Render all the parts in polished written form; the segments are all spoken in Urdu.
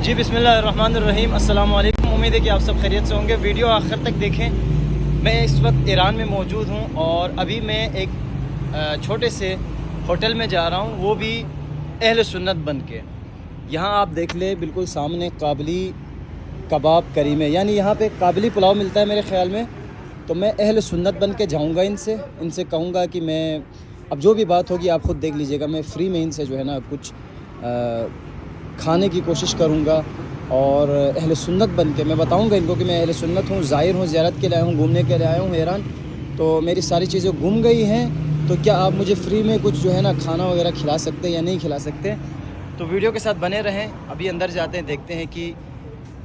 جی بسم اللہ الرحمن الرحیم، السلام علیکم۔ امید ہے کہ آپ سب خیریت سے ہوں گے۔ ویڈیو آخر تک دیکھیں۔ میں اس وقت ایران میں موجود ہوں اور ابھی میں ایک چھوٹے سے ہوٹل میں جا رہا ہوں، وہ بھی اہل سنت بن کے۔ یہاں آپ دیکھ لیں بالکل سامنے قابلی کباب کریم ہے، یعنی یہاں پہ قابلی پلاؤ ملتا ہے میرے خیال میں۔ تو میں اہل سنت بن کے جاؤں گا، ان سے کہوں گا کہ میں اب جو بھی بات ہوگی آپ خود دیکھ لیجئے گا، میں فری میں ان سے جو ہے نا کچھ کھانے کی کوشش کروں گا، اور اہل سنت بن کے میں بتاؤں گا ان کو کہ میں اہل سنت ہوں، زائر ہوں، زیارت کے لیے آیا ہوں، گھومنے کے لیے آیا ہوں ایران، تو میری ساری چیزیں گم گئی ہیں، تو کیا آپ مجھے فری میں کچھ جو ہے نا کھانا وغیرہ کھلا سکتے ہیں یا نہیں کھلا سکتے؟ تو ویڈیو کے ساتھ بنے رہیں۔ ابھی اندر جاتے ہیں، دیکھتے ہیں کہ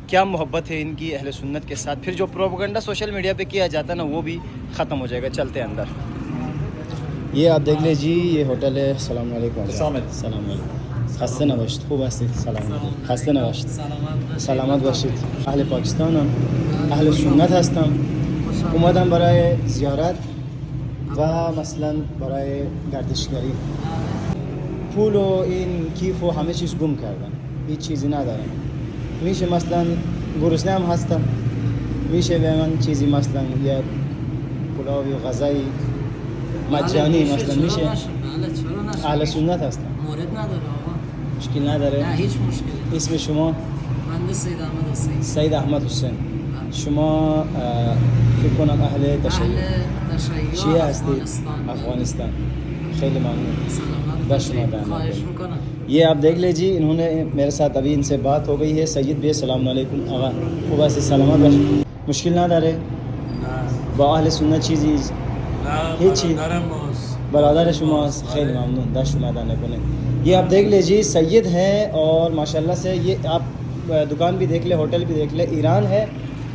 کیا محبت ہے ان کی اہل سنت کے ساتھ، پھر جو پروپیگنڈا سوشل میڈیا پہ کیا جاتا ہے نا وہ بھی ختم ہو جائے گا۔ چلتے ہیں اندر۔ یہ آپ دیکھ لیں جی، یہ ہوٹل ہے۔ السلام علیکم۔ السلام علیکم۔ خسته نباشید، خوب هستید؟ سلام علیکم. خسته نباشید. سلامت باشید. اهل پاکستانم، اهل سنت هستم. اومدم برای زیارت و مثلا برای گردشگری. پول و این کیف و همه چیز گم کردم، هیچ چیزی ندارم. میشه مثلا گرسنه هم هستم، میشه به من چیزی مثلا یه پلاوی و غذایی مجانی مثلا میشه؟ اهل سنت هستم. مورد نداره آقا، مشکل نداره؟ نه هیچ مشکلی. اسم شما؟ بنده سید احمد حسین. سید احمد حسین. شما فکر کنم اهل تشیع شیعه هستید؟ افغانستان. افغانستان. خیلی ممنون. سلامت دست شما باشید. در نکنه. خواهش میکنم. یہ آپ دیکھ لیجیے، انہوں نے میرے ساتھ ابھی ان سے بات ہو گئی ہے۔ سید بھائی السلام علیکم آقا، خوب هستی؟ سلامت باشید. مشکل نداره؟ با اهل سنت چیزی؟ هیچی؟ برادر شماست، خیلی ممنون، دست شما در نکنه۔ یہ آپ دیکھ لیجیے سید ہیں، اور ماشاءاللہ سے یہ آپ دکان بھی دیکھ لیں، ہوٹل بھی دیکھ لیں، ایران ہے،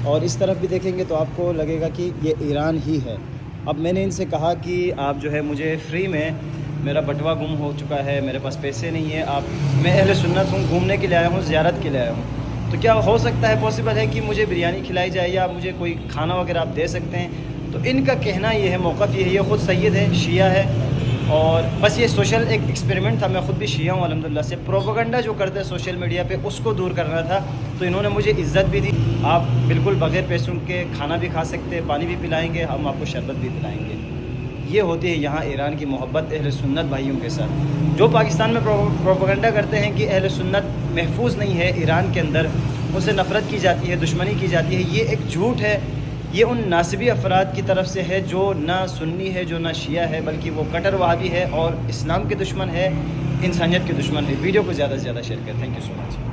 اور اس طرف بھی دیکھیں گے تو آپ کو لگے گا کہ یہ ایران ہی ہے۔ اب میں نے ان سے کہا کہ آپ جو ہے مجھے فری میں، میرا بٹوا گم ہو چکا ہے، میرے پاس پیسے نہیں ہیں، میں اہل سنت ہوں، گھومنے کے لیے آیا ہوں، زیارت کے لیے آیا ہوں، تو کیا ہو سکتا ہے، پاسبل ہے کہ مجھے بریانی کھلائی جائے یا مجھے کوئی کھانا وغیرہ آپ دے سکتے ہیں؟ تو ان کا کہنا یہ ہے، موقف یہ ہے، یہ خود سید ہے، شیعہ ہے، اور بس یہ سوشل ایک ایکسپیریمنٹ تھا۔ میں خود بھی شیعہ ہوں الحمدللہ سے۔ پروپیگنڈا جو کرتے ہیں سوشل میڈیا پہ، اس کو دور کرنا تھا، تو انہوں نے مجھے عزت بھی دی۔ آپ بالکل بغیر پیسوں کے کھانا بھی کھا سکتے ہیں، پانی بھی پلائیں گے، ہم آپ کو شربت بھی پلائیں گے۔ یہ ہوتی ہے یہاں ایران کی محبت اہل سنت بھائیوں کے ساتھ۔ جو پاکستان میں پروپیگنڈا کرتے ہیں کہ اہل سنت محفوظ نہیں ہے ایران کے اندر، ان سے نفرت کی جاتی ہے، دشمنی کی جاتی ہے، یہ ایک جھوٹ ہے۔ یہ ان ناصبی افراد کی طرف سے ہے جو نہ سنی ہے، جو نہ شیعہ ہے، بلکہ وہ کٹر وہابی ہے اور اسلام کے دشمن ہے، انسانیت کے دشمن ہے۔ ویڈیو کو زیادہ سے زیادہ شیئر کریں۔ Thank you so much.